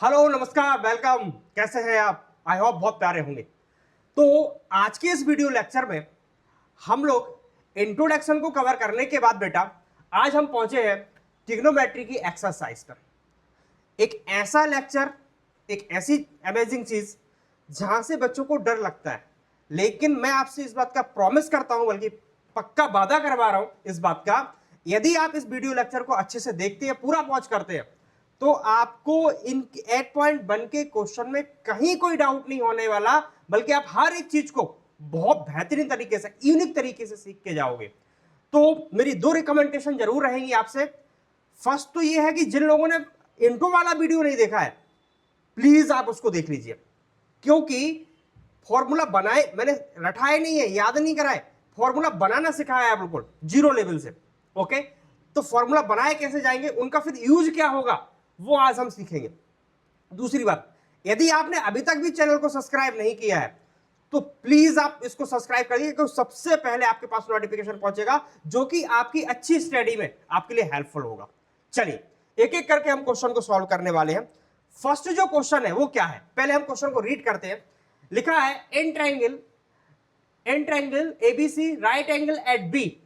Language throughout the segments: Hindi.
हेलो, नमस्कार, वेलकम। कैसे हैं आप? आई होप बहुत प्यारे होंगे। तो आज के इस वीडियो लेक्चर में हम लोग इंट्रोडक्शन को कवर करने के बाद बेटा आज हम पहुंचे हैं ट्रिग्नोमेट्री की एक्सरसाइज पर। एक ऐसा लेक्चर, एक ऐसी अमेजिंग चीज जहां से बच्चों को डर लगता है, लेकिन मैं आपसे इस बात का प्रॉमिस करता हूं, बल्कि पक्का वादा करवा रहा हूं इस बात का, यदि आप इस वीडियो लेक्चर को अच्छे से देखते हैं, पूरा वॉच करते हैं, तो आपको इन 8.1 के क्वेश्चन में कहीं कोई डाउट नहीं होने वाला, बल्कि आप हर एक चीज को बहुत बेहतरीन तरीके से, यूनिक तरीके से सीख के जाओगे। तो मेरी दो रिकमेंडेशन जरूर रहेंगी आपसे। फर्स्ट तो ये है कि जिन लोगों ने इंट्रो वाला वीडियो नहीं देखा है, प्लीज आप उसको देख लीजिए, क्योंकि फॉर्मूला बनाए मैंने रटाए नहीं है, याद नहीं कराए, फॉर्मूला बनाना सिखाया है बिल्कुल जीरो लेवल से। ओके, तो फॉर्मूला बनाए कैसे जाएंगे, उनका फिर यूज क्या होगा, वो आज हम सीखेंगे। दूसरी बात, यदि आपने अभी तक भी चैनल को सब्सक्राइब नहीं किया है तो प्लीज आप इसको सब्सक्राइब करिए, क्योंकि सबसे पहले आपके पास नोटिफिकेशन पहुंचेगा, जो कि आपकी अच्छी स्टडी में आपके लिए हेल्पफुल होगा। चलिए एक एक करके हम क्वेश्चन को सॉल्व करने वाले हैं। फर्स्ट जो क्वेश्चन है वो क्या है, पहले हम क्वेश्चन को रीड करते हैं। लिखा है in triangle ABC right angle at B,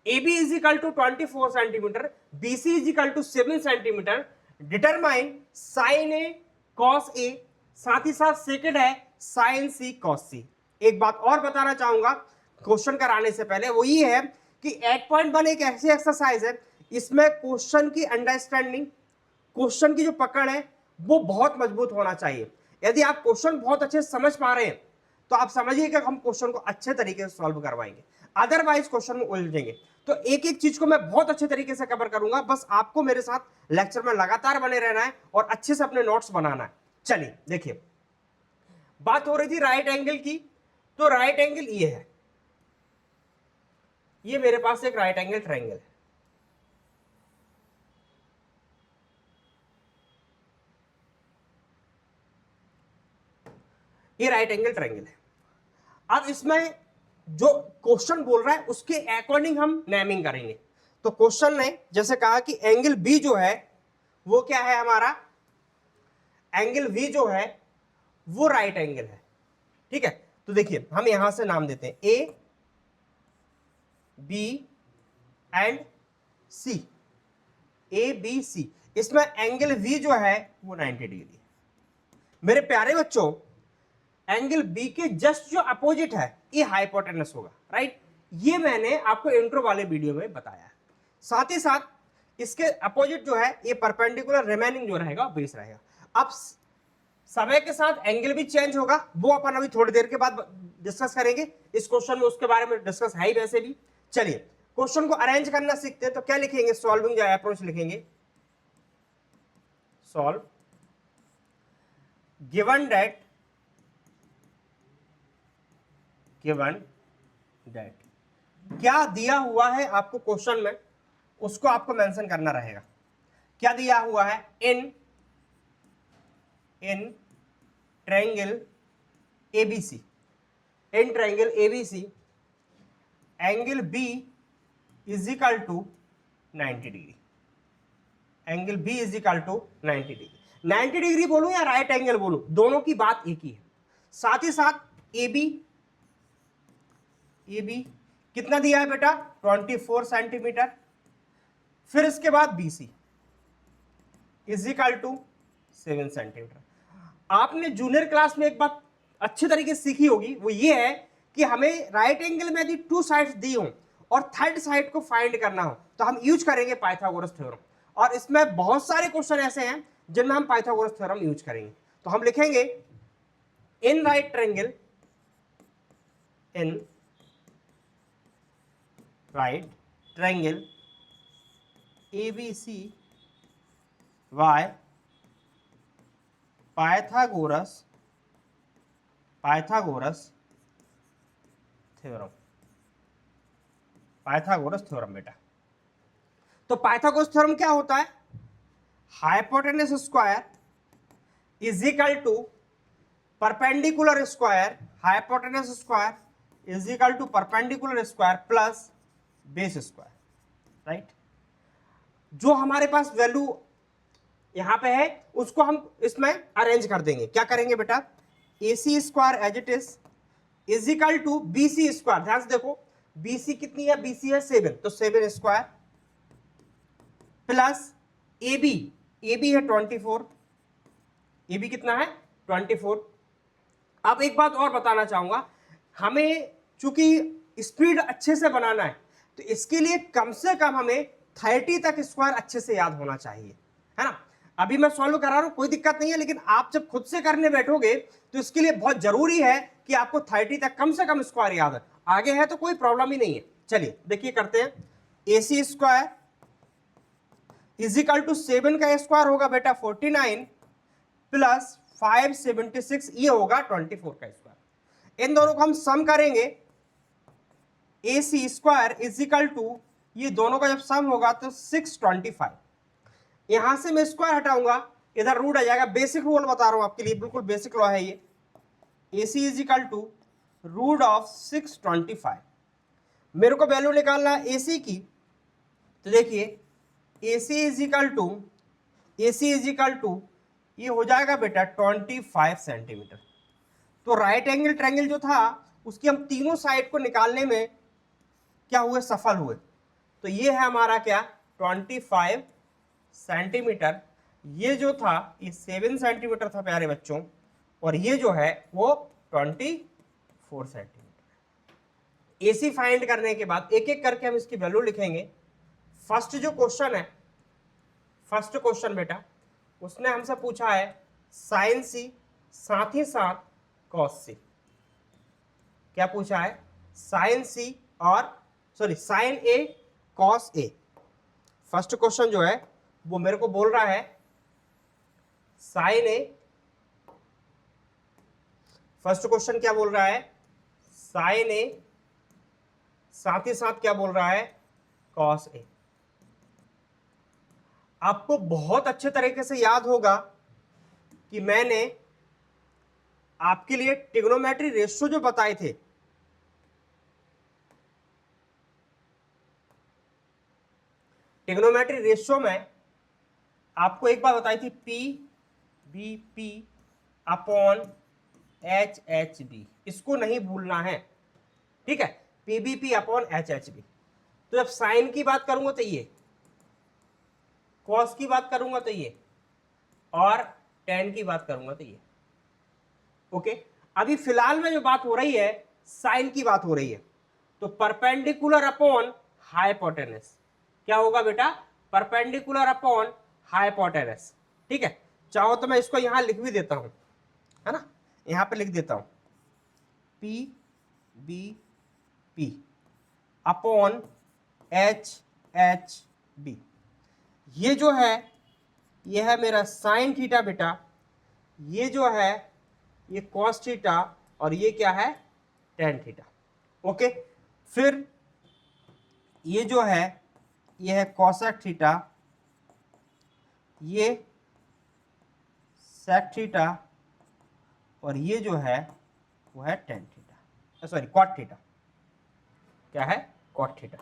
AB is equal to 24 centimetre, BC is equal to 7 centimetre, determine sine A cos A, साथ ही साथ सेकंड है साइन सी कॉस सी। एक बात और बताना चाहूंगा क्वेश्चन कराने से पहले, वो ये है कि 8.1 एक ऐसी एक्सरसाइज है, इसमें क्वेश्चन की अंडरस्टैंडिंग, क्वेश्चन की जो पकड़ है वो बहुत मजबूत होना चाहिए। यदि आप क्वेश्चन बहुत अच्छे से समझ पा रहे हैं तो आप समझिए कि हम क्वेश्चन को अच्छे तरीके से सॉल्व करवाएंगे, अदरवाइज क्वेश्चन में उलझेंगे। तो एक एक चीज को मैं बहुत अच्छे तरीके से कवर करूंगा, बस आपको मेरे साथ लेक्चर में लगातार बने रहना है और अच्छे से अपने नोट्स बनाना है। चलिए देखिए, बात हो रही थी राइट एंगल की, तो राइट एंगल ये है, ये मेरे पास एक राइट एंगल ट्रायंगल है। ये राइट एंगल ट्रायंगल है। अब इसमें जो क्वेश्चन बोल रहा है उसके अकॉर्डिंग हम नेमिंग करेंगे। तो क्वेश्चन ने जैसे कहा कि एंगल बी जो है वो क्या है, हमारा एंगल बी जो है वो राइट एंगल है। ठीक है, तो देखिए हम यहां से नाम देते हैं A B and C, A B C. इसमें एंगल वी जो है वो 90 डिग्री है। मेरे प्यारे बच्चों, एंगल बी के जस्ट जो अपोजिट है ये हाइपोटेनस होगा, राइट। ये मैंने आपको इंट्रो वाले वीडियो में बताया है। साथ ही साथ इसके अपोजिट जो है ये परपेंडिकुलर रिमेनिंग जो रहेगा बेस रहेगा। अब समय के साथ एंगल भी चेंज होगा, वो अपन अभी थोड़ी देर के बाद डिस्कस करेंगे। इस क्वेश्चन में उसके बारे में डिस्कस है ही वैसे भी। चलिए क्वेश्चन को अरेंज करना सीखते हैं। तो क्या लिखेंगे, सॉल्विंग जो अप्रोच लिखेंगे, सॉल्व गिवन दैट क्या दिया हुआ है आपको क्वेश्चन में, उसको आपको मेंशन करना रहेगा। क्या दिया हुआ है, in triangle ABC, in triangle ABC angle B is equal to 90 degree, angle B is equal to 90 degree. 90 degree बोलूं या राइट एंगल बोलूं, दोनों की बात एक ही है। साथ ही साथ ए बी कितना दिया है बेटा, 24 सेंटीमीटर। फिर इसके बाद B C is equal to 7 centimetre. आपने जूनियर क्लास में एक बात अच्छी तरीके से सीखी होगी, वो ये है कि हमें राइट एंगल में यदि 2 साइड्स दी हो और थर्ड साइड को फाइंड करना हो तो हम यूज करेंगे पाइथागोरस थ्योरम। और इसमें बहुत सारे क्वेश्चन ऐसे हैं जिनमें हम पाइथागोरस थ्योरम यूज करेंगे। तो हम लिखेंगे in right triangle, in right triangle ABC y Pythagoras theorem, Pythagoras theorem बेटा। तो पाइथागोरस थ्योरम क्या होता है, hypotenuse square is equal to perpendicular square, hypotenuse square is equal to perpendicular square plus base square, right. जो हमारे पास वैल्यू यहां पे है, उसको हम इसमें अरेंज कर देंगे। क्या करेंगे बेटा, AC square as it is equal to BC square. ध्यान से देखो, BC कितनी है, BC है 7, तो 7 स्क्वायर प्लस AB है 24, AB कितना है 24। अब एक बात और बताना चाहूंगा, हमें चूंकि स्पीड अच्छे से बनाना है तो इसके लिए कम से कम हमें 30 तक स्क्वायर अच्छे से याद होना चाहिए, है ना। अभी मैं सॉल्व करा रहा हूं, कोई दिक्कत नहीं है, लेकिन आप जब खुद से करने बैठोगे तो इसके लिए बहुत जरूरी है कि आपको 30 तक कम से कम स्क्वायर याद है। आगे है तो कोई प्रॉब्लम ही नहीं है। चलिए देखिए करते हैं, AC स्क्वायर इजिकल टू 7 का स्क्वायर होगा बेटा 49 प्लस 576, ये होगा 24 का स्क्वायर। इन दोनों को हम सम करेंगे, AC स्क्वायर इजिकल टू, ये दोनों का जब सम होगा तो 625। यहां से मैं स्क्वायर हटाऊंगा, इधर रूट आ जाएगा। बेसिक रूल बता रहा हूं आपके लिए, बिल्कुल बेसिक लॉ है ये। AC is equal to root of 625। मेरे को वैल्यू निकालना है AC की, तो देखिए AC इजिकल टू ये हो जाएगा बेटा 25 सेंटीमीटर। तो राइट एंगल ट्रायंगल जो था उसकी हम तीनों साइड को निकालने में क्या हुए, सफल हुए। तो ये है हमारा क्या, 25 सेंटीमीटर। ये जो था ये 7 सेंटीमीटर था प्यारे बच्चों, और ये जो है वो 24 सेंटीमीटर। AC फाइंड करने के बाद एक एक करके हम इसकी वैल्यू लिखेंगे। फर्स्ट जो क्वेश्चन है, फर्स्ट क्वेश्चन बेटा उसने हमसे पूछा है साइन C साथ ही साथ कॉस C। क्या पूछा है, साइन C और sine A cos A। First question जो है वो मेरे को बोल रहा है साइन A, फर्स्ट क्वेश्चन क्या बोल रहा है, साइन A साथ ही साथ क्या बोल रहा है, कॉस A। आपको बहुत अच्छे तरीके से याद होगा कि मैंने आपके लिए ट्रिग्नोमेट्री रेशियो जो बताए थे, ट्रिग्नोमेट्री रेशियो में आपको एक बात बताई थी, PBP अपॉन HHB। इसको नहीं भूलना है, ठीक है, PBP अपॉन HHB। तो जब साइन की बात करूंगा तो ये, कॉस की बात करूंगा तो ये, और टेन की बात करूंगा तो ये। ओके, अभी फिलहाल में जो बात हो रही है साइन की बात हो रही है, तो परपेंडिकुलर अपॉन हाइपोटेनस क्या होगा बेटा, परपेंडिकुलर अपॉन हाइपोटेनस। ठीक है, चाहो तो मैं इसको यहां लिख भी देता हूं, है ना, यहां पे लिख देता हूं PBP अपॉन HHB। ये जो है ये है मेरा साइन थीटा बेटा, ये जो है ये कॉस थीटा, और ये क्या है टेन थीटा। ओके, फिर ये जो है ये है कॉसेक थीटा, ये सेक थीटा, और ये जो है वो है tan theta, sorry cot theta. क्या है, कॉट थीटा।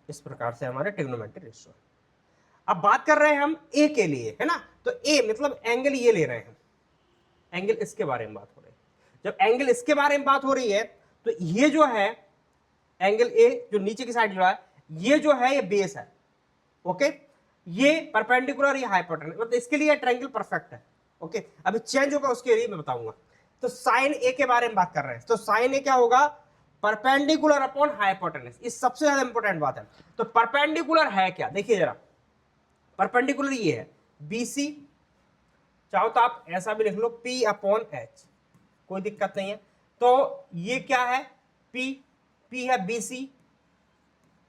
इस प्रकार से हमारे ट्रिग्नोमेट्री रेशियो। अब बात कर रहे हैं हम ए के लिए, है ना, तो ए मतलब एंगल ये ले रहे हैं, एंगल इसके बारे में बात हो रही है। जब एंगल इसके बारे में बात हो रही है तो ये जो है एंगल ए जो नीचे की साइड जो है, ये जो है ये बेस है। ओके, ये परपेंडिकुलर, ये हाइपोटेनस, मतलब इसके लिए ट्रायंगल परफेक्ट है। ओके, अभी चेंज होगा उसके लिए मैं बताऊंगा। तो साइन ए के बारे में बात कर रहे हैं, तो साइन ए क्या होगा, परपेंडिकुलर अपॉन हाइपोटेनस। इस सबसे ज्यादा इंपॉर्टेंट बात है। तो परपेंडिकुलर है क्या, देखिए जरा, परपेंडिकुलर ये है BC, चाहो तो आप ऐसा भी लिख लो P अपॉन H, कोई दिक्कत नहीं है। तो ये क्या है, P है BC,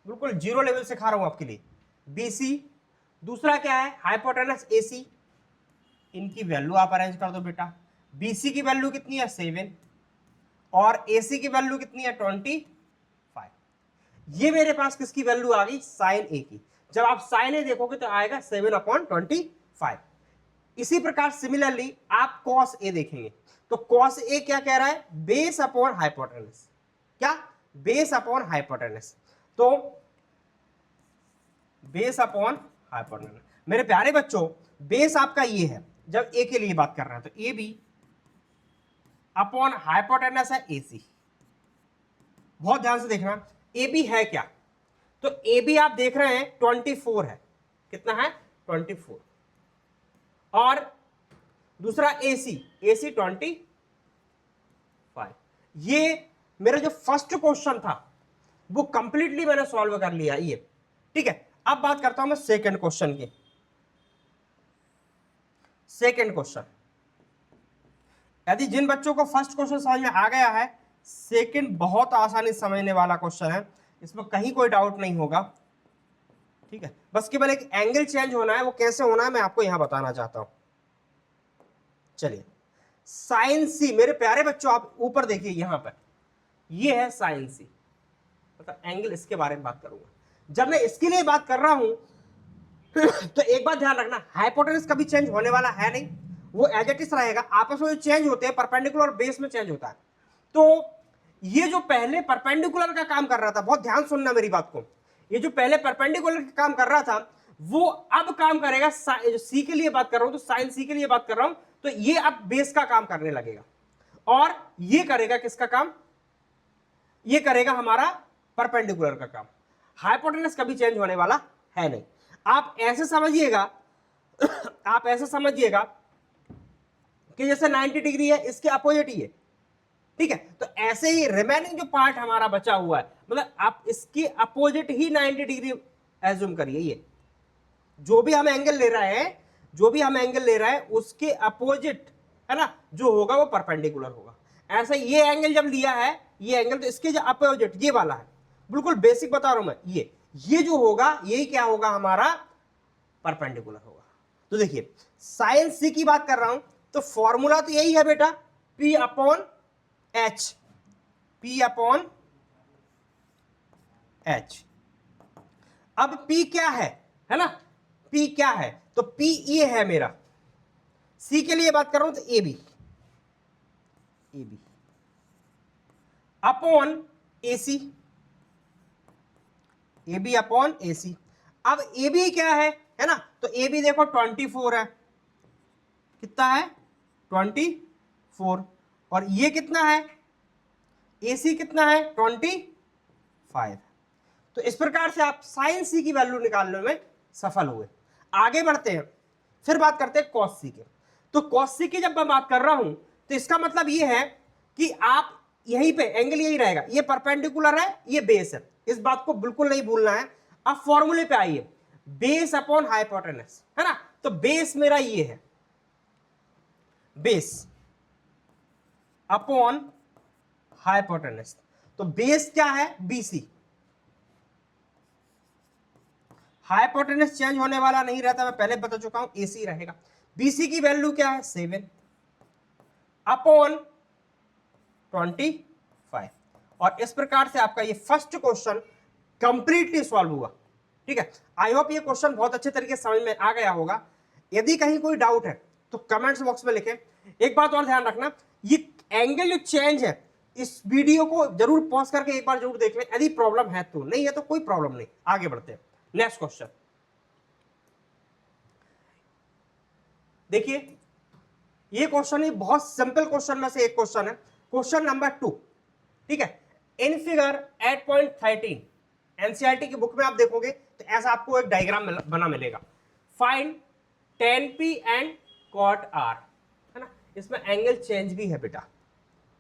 बिल्कुल जीरो लेवल से खा रहा हूं आपके लिए, BC। दूसरा क्या है, हाइपोटेनस AC। इनकी वैल्यू आप अरेंज कर दो बेटा। BC की वैल्यू कितनी है 7, और AC की वैल्यू कितनी है 25। ये मेरे पास किसकी वैल्यू आ गई, साइन A की। जब आप साइन A देखोगे तो आएगा 7/25। इसी प्रकार सिमिलरली आप कॉस A देखेंगे, तो कॉस A क्या कह रहा है, बेस अपॉन हाइपोटेनस। क्या, बेस अपॉन हाइपोटेनस। तो बेस अपॉन हाइपोटेनस। मेरे प्यारे बच्चों, बेस आपका ये है, जब ए के लिए बात कर रहे हैं तो ए बी अपॉन हाइपोटेनस है ए सी। बहुत ध्यान से देखना, ए बी है क्या, तो ए बी आप देख रहे हैं 24 है। कितना है? 24। और दूसरा ए सी 25। ये मेरा जो फर्स्ट क्वेश्चन था वो कंप्लीटली मैंने सॉल्व कर लिया ये, ठीक है। अब बात करता हूं मैं सेकंड क्वेश्चन की। सेकंड क्वेश्चन, यदि जिन बच्चों को फर्स्ट क्वेश्चन समझ में आ गया है, सेकंड बहुत आसानी से समझने वाला क्वेश्चन है, इसमें कहीं कोई डाउट नहीं होगा, ठीक है। बस केवल एक एंगल चेंज होना है, वो कैसे होना है मैं आपको यहां बताना चाहता हूं। चलिए, साइन सी, मेरे प्यारे बच्चों आप ऊपर देखिए, यहां पर ये है साइन सी, मतलब एंगल, इसके बारे में बात करूंगा। जब मैं इसके लिए बात कर रहा हूं तो एक बात ध्यान रखना, हाइपोटेनस कभी चेंज होने वाला है नहीं, वो एज इट इज रहेगा। आपस में जो चेंज होते हैं परपेंडिकुलर और बेस में चेंज होता है। तो ये जो पहले परपेंडिकुलर का काम कर रहा था, बहुत ध्यान सुनना मेरी बात को, ये जो पहले परपेंडिकुलर का काम कर रहा था वो अब काम करेगा, जो सी के लिए बात कर रहा हूं तो साइन सी के लिए बात कर रहा हूं, तो ये अब बेस का काम करने लगेगा। और ये करेगा किसका काम? ये करेगा हमारा परपेंडिकुलर का काम। हाइपोटेनस कभी चेंज होने वाला है नहीं। आप ऐसे समझिएगा आप ऐसे समझिएगा कि जैसे 90 डिग्री है, इसके अपोजिट ही है, ठीक है। तो ऐसे ही रिमेनिंग जो पार्ट हमारा बचा हुआ है, मतलब आप इसके अपोजिट ही 90 डिग्री एज्यूम करिए। ये जो भी हम एंगल ले रहे हैं, जो भी हम एंगल ले रहे हैं उसके अपोजिट है ना जो होगा वो परपेंडिकुलर होगा। ऐसा ये एंगल जब लिया है, ये एंगल, तो इसके जो अपोजिट ये वाला है, बिल्कुल बेसिक बता रहा हूं मैं, ये जो होगा यही क्या होगा हमारा परपेंडिकुलर होगा। तो देखिए, साइन सी की बात कर रहा हूं तो फॉर्मूला तो यही है बेटा, P upon H, P upon H। अब P क्या है ना, P क्या है, तो P ये है मेरा। C के लिए बात कर रहा हूं तो AB upon AC, AB upon AC। अब AB क्या है ना, तो AB देखो 24 है, कितना है 24, और ये कितना है AC कितना है 25। तो इस प्रकार से आप साइन सी की वैल्यू निकालने में सफल हुए। आगे बढ़ते हैं, फिर बात करते हैं कॉस सी के। तो कॉस सी की जब मैं बात कर रहा हूं तो इसका मतलब ये है कि आप यहीं पे एंगल यही रहेगा, ये परपेंडिकुलर है, ये बेस है, इस बात को बिल्कुल नहीं भूलना है। अब फॉर्मूले पे आइए, बेस अपॉन हाइपोटेनस, है ना। तो बेस मेरा ये है, बेस अपॉन हाइपोटेनस। तो बेस क्या है? BC। हाइपोटेनस चेंज होने वाला नहीं रहता, मैं पहले बता चुका हूं, AC रहेगा। BC की वैल्यू क्या है? 7 अपॉन 25। और इस प्रकार से आपका ये फर्स्ट क्वेश्चन कंप्लीटली सॉल्व हुआ, ठीक है। आई होप ये क्वेश्चन बहुत अच्छे तरीके से समझ में आ गया होगा। यदि कहीं कोई डाउट है तो कमेंट्स बॉक्स में लिखें। एक बात और ध्यान रखना, ये एंगल जो चेंज है, इस वीडियो को जरूर पॉज करके एक बार जरूर देख लें, यदि प्रॉब्लम है तो, नहीं है तो कोई प्रॉब्लम नहीं। आगे बढ़ते हैं, नेक्स्ट क्वेश्चन देखिए। ये क्वेश्चन ही बहुत सिंपल क्वेश्चन में से एक क्वेश्चन है, क्वेश्चन नंबर 2, ठीक है। इन फिगर 8.13 एनसीईआरटी की बुक में आप देखोगे तो ऐसा आपको एक डायग्राम बना मिलेगा। Find tan P and cot R, है ना। इसमें एंगल चेंज भी है बेटा,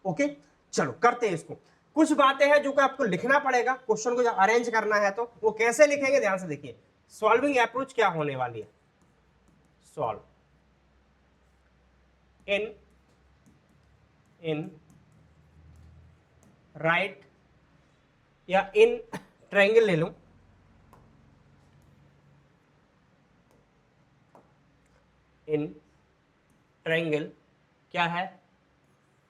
ओके। चलो करते हैं इसको। कुछ बातें हैं जो कि आपको लिखना पड़ेगा, क्वेश्चन को जब अरेंज करना है तो वो कैसे लिखेंगे, ध्यान से देखिए। सॉल्विंग अप्रोच क्या होने वाली है, सॉल्व इन राइट, या इन ट्रायंगल ले लूं, इन ट्रायंगल क्या है,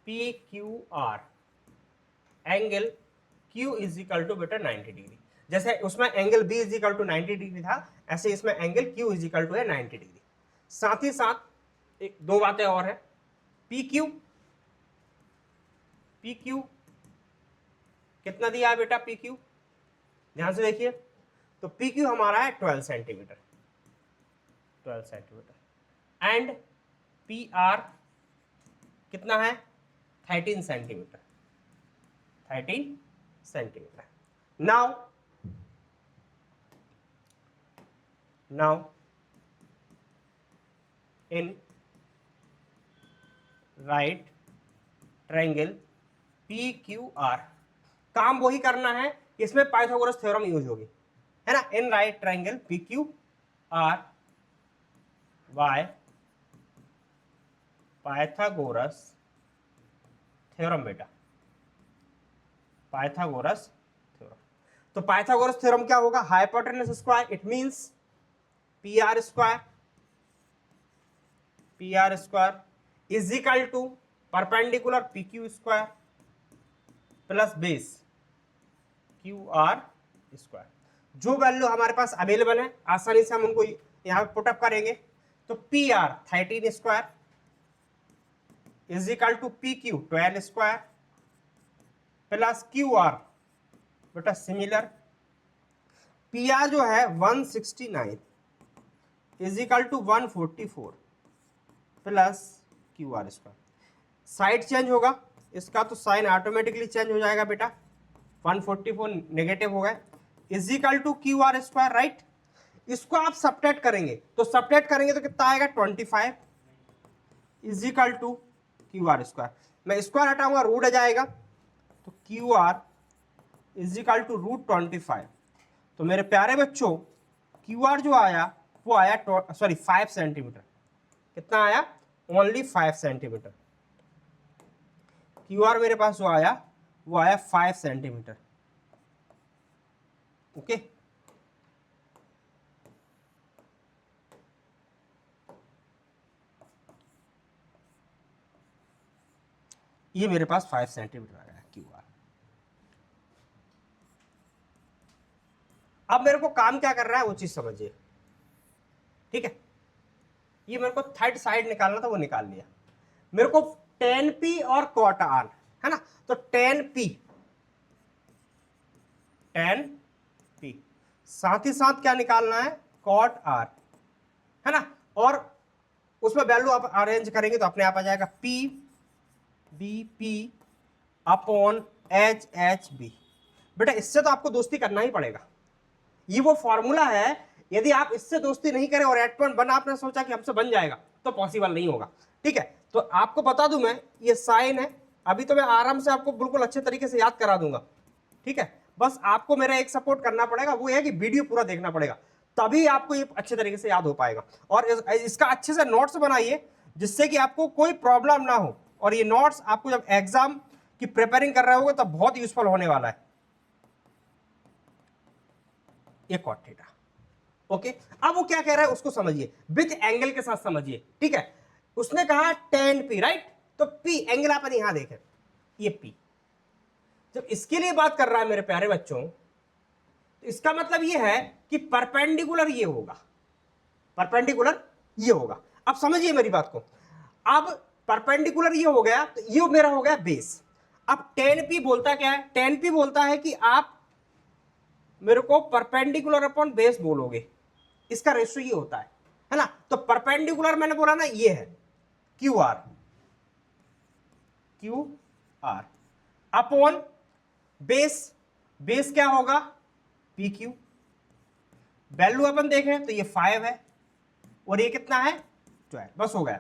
PQR, angle Q is equal to बेटा 90 डिग्री। जैसे उसमें angle B is equal to 90 degree था, ऐसे इसमें angle Q is equal to है 90 डिग्री। साथ ही साथ एक दो बातें और है, PQ कितना दिया है बेटा, PQ ध्यान से देखिए, तो पी क्यू हमारा है 12 centimetre, 12 centimetre and P R कितना है 13 centimetre, 13 centimetre. now in right triangle PQR काम वही करना है, इसमें पाइथागोरस थ्योरम यूज होगी, है ना। In right triangle PQR by Pythagoras theorem बेटा, पाइथागोरस थ्योरम। तो पाइथागोरस थ्योरम क्या होगा, hypotenuse square, it means PR square is equal to perpendicular PQ square plus base QR square. जो वैल्यू हमारे पास अवेलेबल है आसानी से हम उनको यहां पुटअप करेंगे। तो PR 13 square is equal to PQ 12 square plus QR बेटा सिमिलर PR जो है 169 is equal to 144 plus QR square. Side change होगा इसका, तो साइन ऑटोमेटिकली चेंज हो जाएगा बेटा, 144 नेगेटिव हो गए is equal to QR square, right. इसको आप सब्ट्रैक्ट करेंगे, तो सब्ट्रैक्ट करेंगे तो कितना आएगा 25 is equal to QR square. मैं स्क्वायर हटाऊंगा रूट आ जाएगा, तो QR इज इक्वल टू √25। तो मेरे प्यारे बच्चों QR जो आया वो आया 5 सेंटीमीटर। कितना आया, ओनली 5 सेंटीमीटर। QR मेरे पास जो आया वो आया 5 सेंटीमीटर। ओके, ये मेरे पास 5 सेंटीमीटर आ गया QR। अब मेरे को काम क्या कर रहा है वो चीज समझिए, ठीक है। ये मेरे को थर्ड साइड निकालना था, वो निकाल लिया। मेरे को tan P और cot R है ना, तो tan P साथ ही साथ क्या निकालना है cot R, है ना। और उसमें वैल्यू आप अरेंज करेंगे तो अपने आप आ जाएगा PP अपॉन HB। बेटा इससे तो आपको दोस्ती करना ही पड़ेगा, ये वो फॉर्मूला है। यदि आप इससे दोस्ती नहीं करें और 8.1 आपने सोचा कि हमसे बन जाएगा तो पॉसिबल नहीं होगा, ठीक है। तो आपको बता दूं मैं, ये साइन है, अभी तो मैं आराम से आपको बिल्कुल अच्छे तरीके से याद करा दूंगा, ठीक है। बस आपको मेरा एक सपोर्ट करना पड़ेगा, वो है कि वीडियो पूरा देखना पड़ेगा, तभी आपको ये अच्छे तरीके से याद हो पाएगा। और इसका अच्छे से नोट्स बनाइए जिससे कि आपको कोई प्रॉब्लम ना हो, और ये नोट्स आपको जब एग्जाम की प्रिपेयरिंग कर रहे होगे तब बहुत यूजफुल होने वाला है। ये कॉट थीटा, ओके। अब वो क्या कह रहा है उसको समझिए, विद एंगल के साथ समझिए, ठीक है। उसने कहा tan P, राइट। तो P एंगल अपन यहां देखें, ये P जब इसके लिए बात कर रहा है मेरे प्यारे बच्चों, तो इसका मतलब ये है कि परपेंडिकुलर ये होगा, परपेंडिकुलर ये होगा। अब समझिए मेरी बात को, अब परपेंडिकुलर ये हो गया तो ये मेरा हो गया बेस। अब tan P बोलता क्या है, tan P बोलता है कि आप मेरे को परपेंडिकुलर अपॉन बेस बोलोगे, इसका रेशियो ये होता है ना। तो परपेंडिकुलर मैंने बोला ना ये है QR अपॉन बेस, बेस क्या होगा PQ। वैल्यू अपन देखें तो ये 5 है और ये कितना है 12, बस हो गया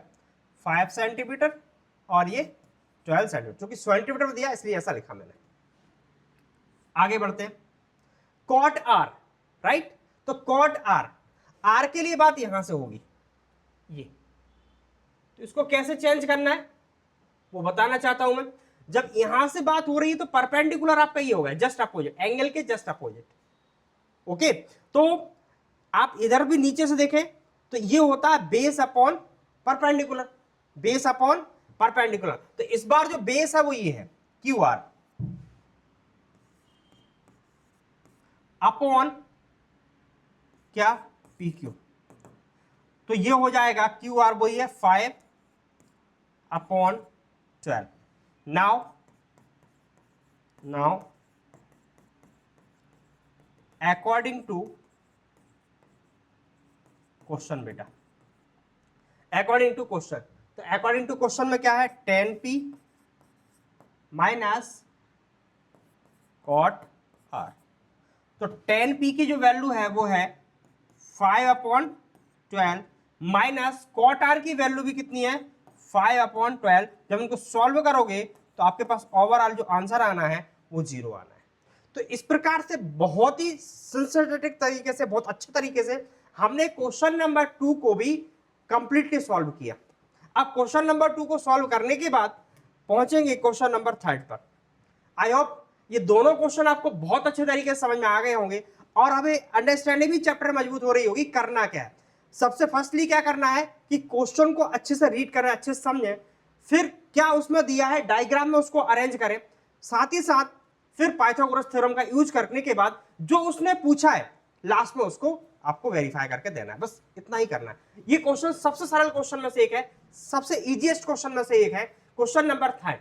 5 सेंटीमीटर और ये 12 सेंटीमीटर, क्योंकि सेंटीमीटर में दिया इसलिए ऐसा लिखा मैंने। आगे बढ़ते हैं, cot R, राइट। तो cot R के लिए बात यहां से होगी ये, तो इसको कैसे चेंज करना है वो बताना चाहता हूं मैं। जब यहां से बात हो रही है तो परपेंडिकुलर आपका ये होगा जस्ट अपोजिट, एंगल के जस्ट अपोजिट, ओके। तो आप इधर भी नीचे से देखें तो ये होता है base upon perpendicular, base upon perpendicular. तो इस बार जो बेस है वो ये है QR अपॉन क्या PQ। तो ये हो जाएगा QR वही है 5 upon 12। Now according to question बेटा, अकॉर्डिंग टू क्वेश्चन। तो अकॉर्डिंग टू क्वेश्चन में क्या है, tan p minus cot r। तो tan p की जो वैल्यू है वो है 5/12 माइनस cot r की वैल्यू भी कितनी है 5/12। जब इनको सॉल्व करोगे तो आपके पास ओवरऑल जो आंसर आना है वो 0 आना है। तो इस प्रकार से बहुत ही सिस्टमैटिक तरीके से, बहुत अच्छे तरीके से हमने क्वेश्चन नंबर 2 को भी कंप्लीटली सॉल्व किया। अब क्वेश्चन नंबर 2 को सॉल्व करने के बाद पहुंचेंगे क्वेश्चन नंबर 3 पर। आई होप ये दोनों क्वेश्चन आपको बहुत अच्छे तरीके से समझ में आ गए होंगे और हमें अंडरस्टैंडिंग भी चैप्टर मजबूत हो रही होगी। करना क्या है, सबसे फर्स्टली क्या करना है कि क्वेश्चन को अच्छे से रीड करें, अच्छे से समझें, फिर क्या उसमें दिया है डायग्राम में उसको अरेंज करें, साथ ही साथ फिर पाइथागोरस थ्योरम का यूज करने के बाद जो उसने पूछा है लास्ट में उसको आपको वेरीफाई करके देना है। बस इतना ही करना है। ये क्वेश्चन सबसे सरल क्वेश्चन में से एक है, सबसे इजीएस्ट क्वेश्चन में से एक है। Question number 3,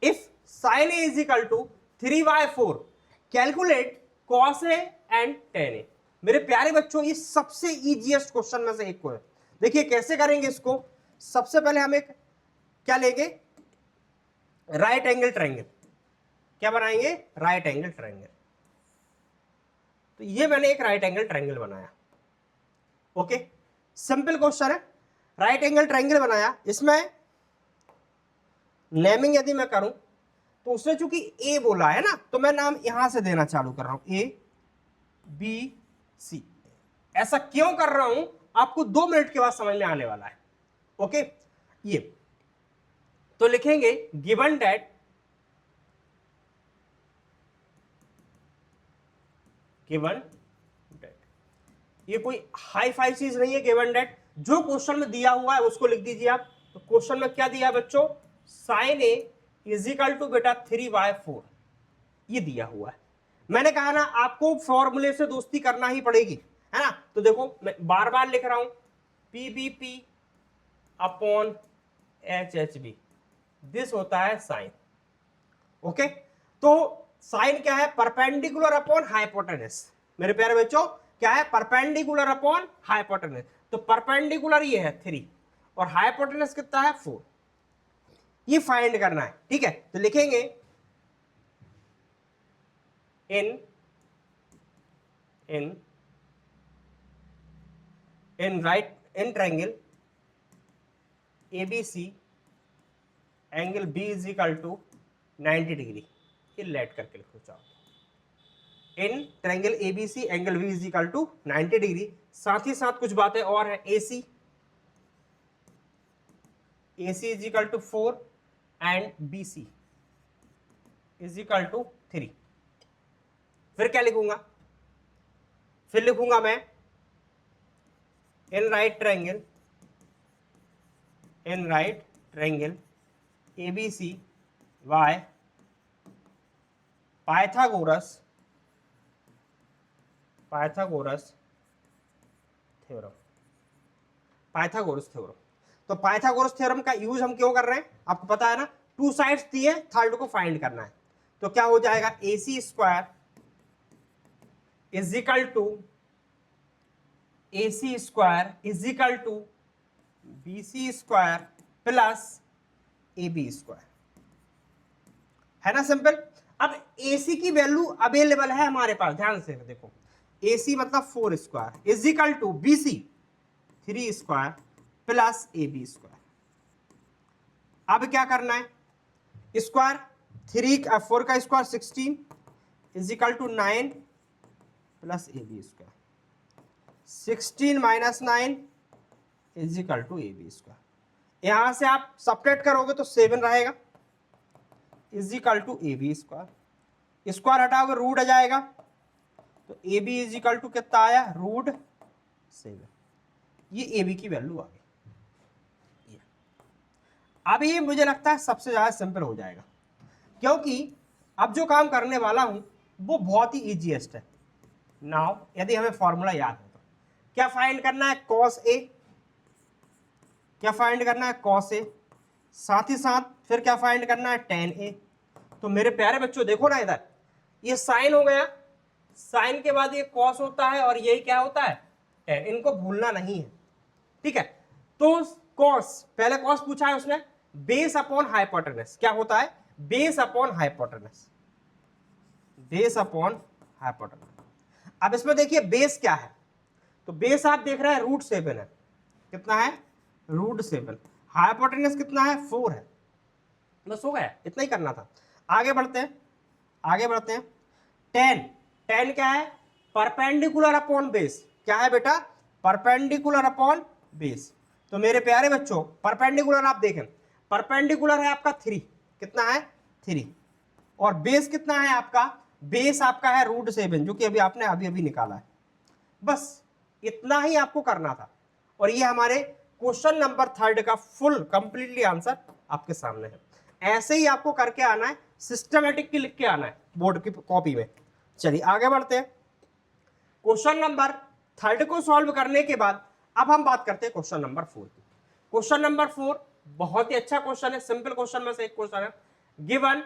if sin a is equal to 3/4 calculate cos a and tan a। मेरे प्यारे बच्चों ये सबसे इजीएस्ट क्वेश्चन में से एक को है। देखिए कैसे करेंगे इसको। सबसे पहले हम एक क्या लेंगे, राइट एंगल ट्रायंगल। क्या बनाएंगे, राइट एंगल ट्रायंगल। तो ये मैंने एक राइट एंगल ट्रायंगल बनाया। ओके, सिंपल क्वेश्चन है, राइट एंगल ट्रायंगल बनाया। इसमें नेमिंग यदि मैं करूं तो उसने चूंकि ए बोला है ना, तो मैं नाम यहां से देना चालू कर रहा हूं, ए बी सी। ऐसा क्यों कर रहा हूं आपको 2 मिनट के बाद समझ में आने वाला है। ओके, ये तो लिखेंगे गिवन दैट ये कोई हाई फाई चीज नहीं है। गिवन दैट जो क्वेश्चन में दिया हुआ है उसको लिख दीजिए आप। तो क्वेश्चन में क्या दिया है बच्चों, sin a is equal to बेटा 3/4 ये दिया हुआ है। मैंने कहा ना आपको फॉर्मूले से दोस्ती करना ही पड़ेगी, है ना। तो देखो मैं बार बार लिख रहा हूं, PBP अपॉन HHB, दिस होता है साइन। ओके, तो साइन क्या है, परपेंडिकुलर अपॉन हाइपोटेनस। मेरे प्यारे बच्चों क्या है, परपेंडिकुलर अपॉन हाइपोटेनस। तो परपेंडिकुलर ये है 3 और हाइपोटेनस कितना है 4, ये फाइंड करना है। ठीक है, तो लिखेंगे in right in triangle ABC angle B is equal to 90 degree. ये लेट करके लिखो चाहो। In triangle ABC angle B is equal to 90 degree. साथ ही साथ कुछ बातें और है, AC is equal to 4 and BC is equal to 3। फिर क्या लिखूंगा, फिर लिखूंगा मैं in right triangle ABC y Pythagoras theorem. तो पाइथागोरस थ्योरम का यूज हम क्यों कर रहे हैं, आपको पता है ना, 2 साइड्स दिए, थर्ड को फाइंड करना है। तो क्या हो जाएगा, AC square is equal to BC square plus AB square, है ना सिंपल। अब AC की वैल्यू अवेलेबल है हमारे पास, ध्यान से देखो, AC मतलब 4 square is equal to BC 3 square plus AB square. अब क्या करना है, स्क्वायर 4 का square 16 is equal to 9 plus AB square, 16 minus 9 is equal to AB square. यहां से आप सब्ट्रैक्ट करोगे तो 7 रहेगा, is equal to AB square. Square हटाओगे रूट आ जाएगा, तो AB इज इक्वल टू कितना आया, √7। ये AB की वैल्यू आ गई। अब ये मुझे लगता है सबसे ज्यादा सिंपल हो जाएगा, क्योंकि अब जो काम करने वाला हूं वो बहुत ही इजीएस्ट है। नाउ यदि हमें फॉर्मूला याद है तो क्या फाइंड करना है, cos A, साथ ही साथ फिर क्या फाइंड करना है, tan A। तो मेरे प्यारे बच्चों देखो ना, इधर ये साइन हो गया, साइन के बाद ये cos होता है और यही क्या होता है, 10, इनको भूलना नहीं है, ठीक है। तो कॉस, पहले कॉस पूछा है उसने, बेस अपॉन हाइपोटेनस क्या होता है, base upon hypotenuse, base upon hypotenuse. अब इसमें देखिए बेस क्या है, तो बेस आप देख रहे हैं √7 है, कितना है, √7, हाइपोटेनस कितना है, 4 है, बस हो गया, इतना ही करना था। आगे बढ़ते हैं, आगे बढ़ते हैं। 10, 10 क्या है, परपेंडिकुलर अपॉन बेस, क्या है बेटा, परपेंडिकुलर अपॉन बेस। तो मेरे प्यारे बच्चों परपेंडिकुलर आप देखें, परपेंडिकुलर है आपका 3, कितना है, 3, और बेस कितना है आपका, बेस आपका है √7, जो कि अभी आपने अभी अभी निकाला है। बस इतना ही आपको करना था, और ये हमारे क्वेश्चन नंबर 3 का फुल कंप्लीटली आंसर आपके सामने है। ऐसे ही आपको करके आना है, सिस्टमेटिक लिख के आना है बोर्ड की कॉपी में। चलिए आगे बढ़ते हैं। क्वेश्चन नंबर 3 को सॉल्व करने के बाद अब हम बात करते हैं क्वेश्चन नंबर 4 की। क्वेश्चन नंबर 4 बहुत ही अच्छा क्वेश्चन है, सिंपल क्वेश्चन में से एक क्वेश्चन है। Given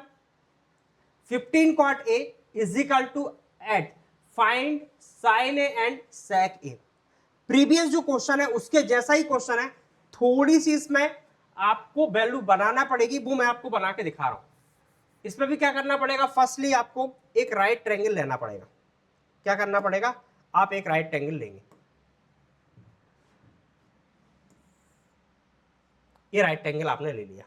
15 cot A is equal to at find sin A and sec A। Previous जो क्वेश्चन है उसके जैसा ही क्वेश्चन है, थोड़ी सी इसमें आपको वैल्यू बनाना पड़ेगी, वो मैं आपको बना के दिखा रहा हूं। इसमें भी क्या करना पड़ेगा, फर्स्टली आपको एक राइट ट्रायंगल लेना पड़ेगा। क्या करना पड़ेगा, आप एक राइट ट्रायंगल लेंगे, ये राइट ट्रायंगल आपने ले लिया।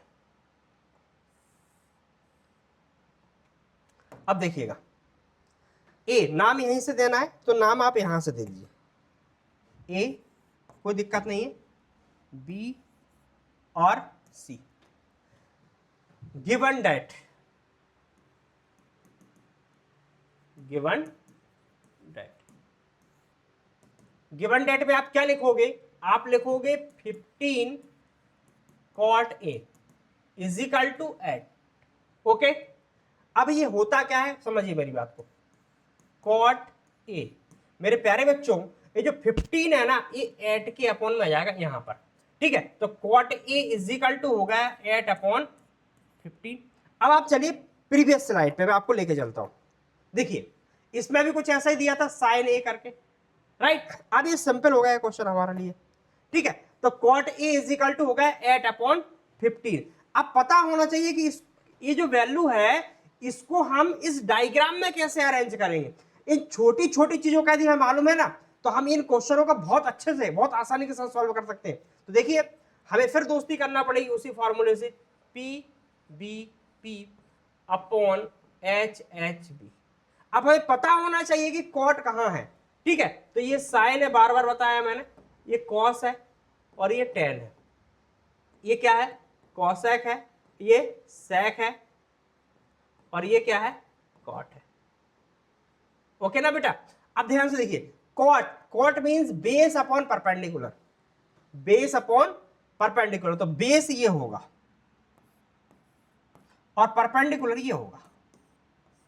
अब देखिएगा, ए नाम यहीं से देना है, तो नाम आप यहां से दे दीजिए, ए कोई दिक्कत नहीं है, बी और C. Given that, given that, given that में आप क्या लिखोगे, आप लिखोगे 15 cot A is equal to 8। Okay, अब ये होता क्या है समझिए मेरी बात को, cot A, मेरे प्यारे बच्चों ये जो 15 है ना, ये 8 के अपॉन में आ जाएगा यहां पर, ठीक है। तो cot A is equal to हो गया 8/15। अब आप चलिए प्रीवियस स्लाइड पे मैं आपको लेके चलता हूं। देखिए इसमें भी कुछ ऐसा ही दिया था sin A करके, राइट। अब ये सिंपल हो गया क्वेश्चन हमारे लिए, ठीक है। तो cot A is equal to हो गया 8/15। अब पता होना चाहिए कि ये जो वैल्यू है इसको हम इस डायग्राम में कैसे अरेंज करेंगे। इन छोटी छोटी चीजों का यदि हमें मालूम है ना, तो हम इन क्वेश्चनों का बहुत अच्छे से, बहुत आसानी के साथ सॉल्व कर सकते हैं। तो देखिए हमें फिर दोस्ती करना पड़ेगी उसी फॉर्मूले से, P B P upon H H B. अब हमें पता होना चाहिए कि कॉट कहां है, ठीक है। तो ये साइन है, बार बार बताया मैंने, ये कॉस है और ये टेन है। ये क्या है, कॉसेक है, ये सेक है, और ये क्या है, कॉट है। ओके ना बेटा। अब ध्यान से देखिए, cot, cot means base upon perpendicular, base upon perpendicular, तो बेस ये होगा और परपेंडिकुलर ये होगा,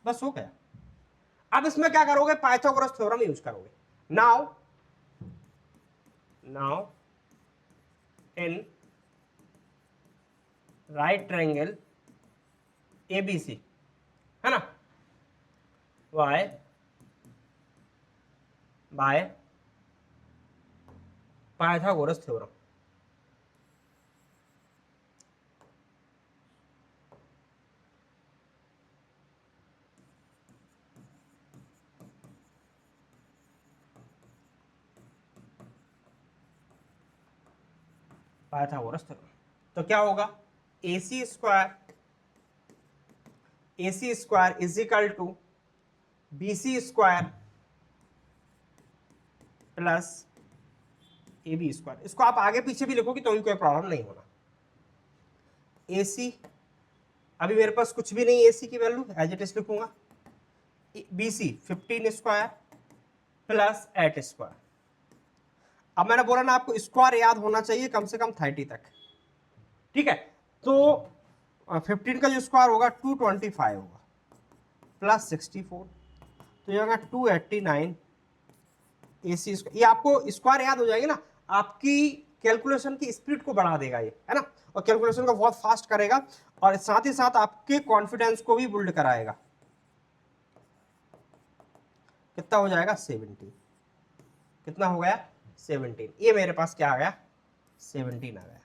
बस हो गया। अब इसमें क्या करोगे, पाइथागोरस थ्योरम यूज करोगे। Now in right triangle ABC, है ना, y by Pythagoras theorem. Pythagoras theorem, तो क्या होगा, AC square is equal to BC square plus AB square. इसको आप आगे पीछे भी लिखोगे तो भी कोई प्रॉब्लम नहीं होना। AC, अभी मेरे पास कुछ भी नहीं, AC की वैल्यू एज इट इज लिखूंगा, BC 15 स्क्वायर प्लस 8 स्क्वायर। अब मैंने बोला ना आपको स्क्वायर याद होना चाहिए कम से कम 30 तक, ठीक है। तो 15 का जो स्क्वायर होगा 225 होगा प्लस 64, तो ये होगा 289 AC स्क्वायर। ये आपको स्क्वायर याद हो जाएगी ना, आपकी कैलकुलेशन की स्पीड को बढ़ा देगा ये, है ना, और कैलकुलेशन को बहुत फास्ट करेगा, और साथ ही साथ आपके कॉन्फिडेंस को भी बिल्ड कराएगा। कितना हो जाएगा, 70, कितना हो गया, 17, ये मेरे पास क्या आ गया 17 आ गया।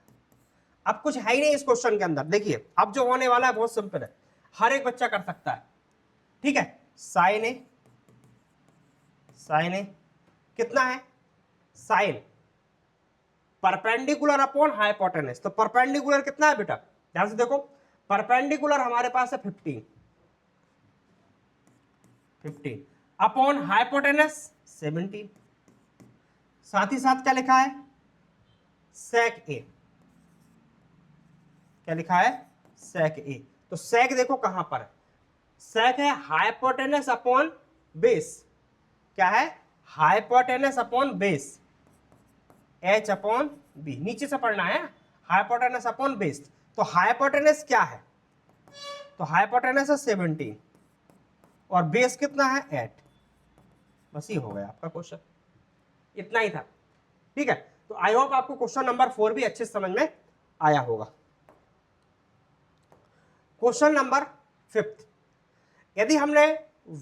अब कुछ है ही नहीं इस क्वेश्चन के अंदर। देखिए अब जो होने वाला है बहुत सिंपल है, हर एक बच्चा कर सकता है, ठीक है। साइन ए कितना है, साइन परपेंडिकुलर अपॉन हाइपोटेनस, तो परपेंडिकुलर कितना है बेटा, ध्यान से देखो, परपेंडिकुलर हमारे पास है 15 अपॉन हाइपोटेनस 17, साथ ही साथ क्या लिखा है सेक ए, क्या लिखा है सेक ए। तो सेक देखो कहां पर है, सेक है हाइपोटेनस अपॉन बेस, क्या है hypotenuse upon base, h upon B, नीचे से पढ़ना है, हाइपोटेनस अपॉन बेस। तो हाइपोटेनस क्या है, तो हाइपोटेनस है 17 और बेस कितना है 8, बस ये हो गया आपका क्वेश्चन, इतना ही था, ठीक है। तो आई होप आपको क्वेश्चन नंबर 4 भी अच्छे समझ में आया होगा। क्वेश्चन नंबर 5, यदि हमने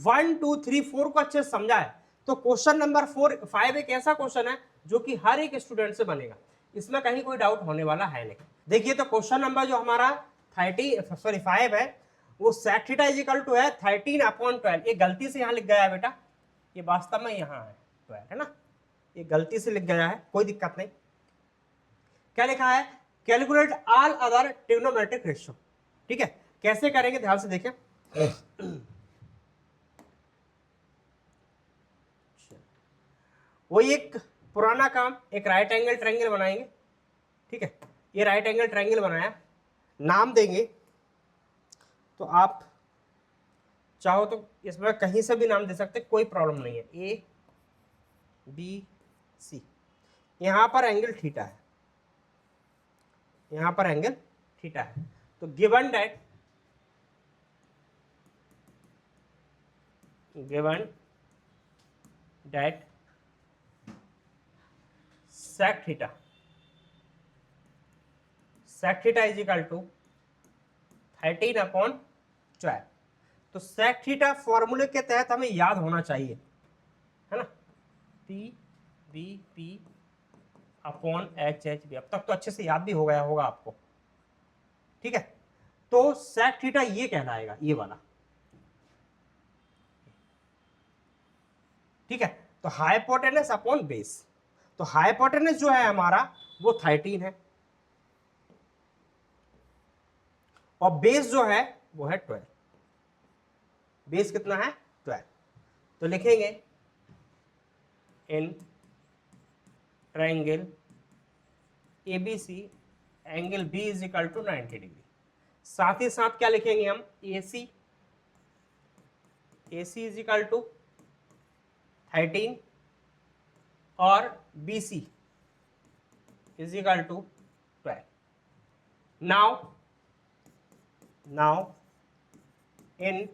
1 2 3 4 को अच्छे से समझा है तो क्वेश्चन नंबर 5 एक ऐसा क्वेश्चन है जो कि हर एक स्टूडेंट से बनेगा, इसमें कहीं कोई डाउट होने वाला है नहीं। देखिए तो क्वेश्चन नंबर जो हमारा 5 है वो sec थीटा इजिकल टू है 13/12, ये गलती से यहाँ लिख गया है बेटा, ये वास्तव में यहाँ है 12 है ना, ये गलती से लिख गया है, कोई दिक्कत नहीं। क्या लिखा है, calculate all other trigonometric ratio, ठीक है। कैसे करेंगे ध्यान से देखें, वही एक पुराना काम, एक राइट एंगल ट्रायंगल बनाएंगे, ठीक है। ये राइट एंगल ट्रायंगल बनाया, नाम देंगे, तो आप चाहो तो इसमें कहीं से भी नाम दे सकते, कोई प्रॉब्लम नहीं है, ए बी सी, यहां पर एंगल थीटा है, यहां पर एंगल थीटा है। तो given that sec theta is equal to 13/12, तो sec थीटा फॉर्मूले के तहत हमें याद होना चाहिए, है ना, P B P upon H H B, अब तक तो अच्छे से याद भी हो गया होगा आपको, ठीक है। तो sec थीटा ये कहलाएगा, ये वाला, ठीक है। तो हाइपोटेनस अपॉन बेस, तो हाइपोटेनस जो है हमारा वो 13 है और बेस जो है वो है 12, बेस कितना है 12, तो लिखेंगे in triangle ABC angle B is equal to 90 degree, साथ ही साथ क्या लिखेंगे हम AC इज इक्वल टू 13 और BC is equal to 12। Now in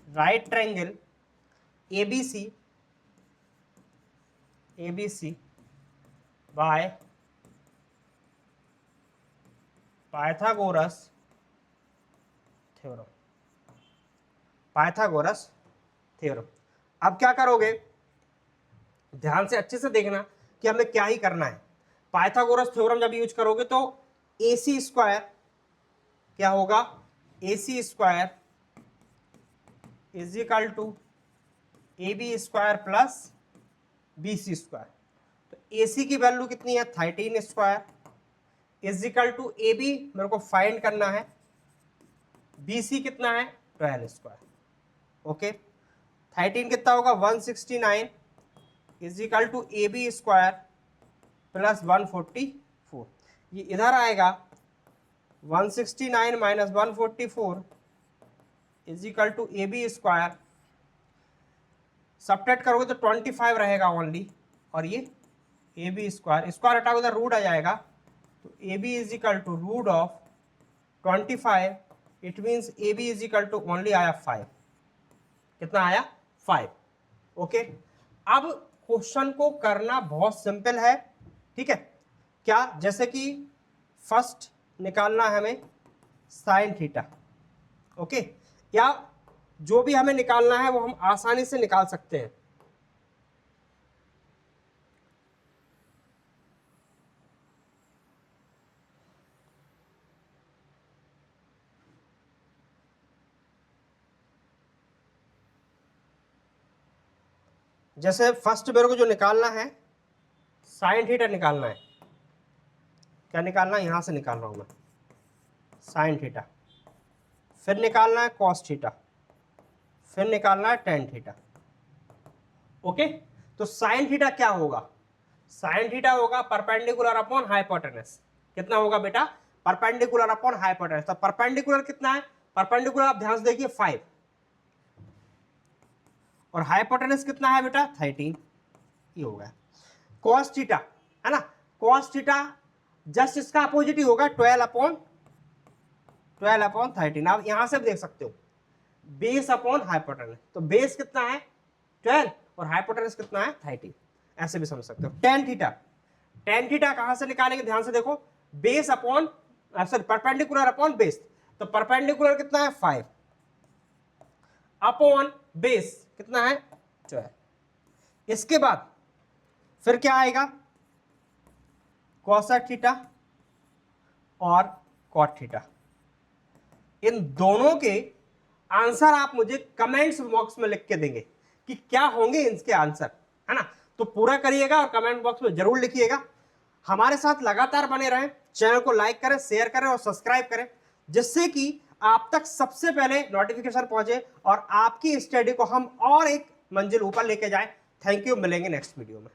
right triangle ABC by Pythagoras theorem, अब क्या करोगे, ध्यान से अच्छे से देखना कि हमें क्या ही करना है। पाइथागोरस थ्योरम जब यूज करोगे तो AC स्क्वायर क्या होगा, AC square is equal to AB square plus BC square, तो AC की वैल्यू कितनी है 13 square is equal to AB मेरे को फाइंड करना है, BC कितना है 12 स्क्वायर, ओके। 13 कितना होगा 169 is equal to AB square plus 144, ये इधर आएगा 169 minus 144 is equal to AB square, subtract करोगे तो 25 रहेगा ओनली, और ये AB स्क्वायर, स्क्वायर हटाओगे तो रूट आ जाएगा, तो AB is equal to root of 25, it means AB is equal to only आया 5, कितना आया 5, ओके। अब क्वेश्चन को करना बहुत सिंपल है, ठीक है। क्या, जैसे कि फर्स्ट निकालना है हमें साइन थीटा, ओके, या जो भी हमें निकालना है वो हम आसानी से निकाल सकते हैं, जैसे फर्स्ट मेरे को जो निकालना है साइन थीटा निकालना है, क्या निकालना है, यहां से निकाल रहा हूं मैं साइन थीटा, फिर निकालना है कॉस थीटा, फिर निकालना है टेन थीटा। ओके, तो साइन थीटा क्या होगा, साइन थीटा होगा परपेंडिकुलर अपॉन हाइपोटेनस। कितना होगा बेटा, परपेंडिकुलर अपॉन हाइपोटेनस। तो परपेंडिकुलर कितना है, परपेंडिकुलर आप ध्यान से देखिए 5, और हाइपोटेनस कितना है बेटा 13, ये हो गया। कॉस थीटा है ना, कॉस थीटा जस्ट इसका अपोजिट ही होगा 12 अपॉन 13। आप यहां से भी देख सकते हो बेस अपॉन हाइपोटेनस, तो बेस कितना है 12 और हाइपोटेनस कितना है 13, ऐसे भी समझ सकते हो। टेन थीटा, टेन थीटा कहां से निकालेंगे, ध्यान से देखो, base upon sorry perpendicular upon base, तो परपेंडिकुलर कितना है 5 अपॉन बेस कितना है 12। इसके बाद फिर क्या आएगा, कोसेक थीटा और कॉट थीटा। इन दोनों के आंसर आप मुझे कमेंट्स बॉक्स में लिख के देंगे कि क्या होंगे इनके आंसर, है ना। तो पूरा करिएगा और कमेंट बॉक्स में जरूर लिखिएगा। हमारे साथ लगातार बने रहें, चैनल को लाइक करें, शेयर करें और सब्सक्राइब करें, जिससे कि आप तक सबसे पहले नोटिफिकेशन पहुंचे और आपकी स्टडी को हम और एक मंजिल ऊपर लेके जाएं। थैंक यू, मिलेंगे नेक्स्ट वीडियो में।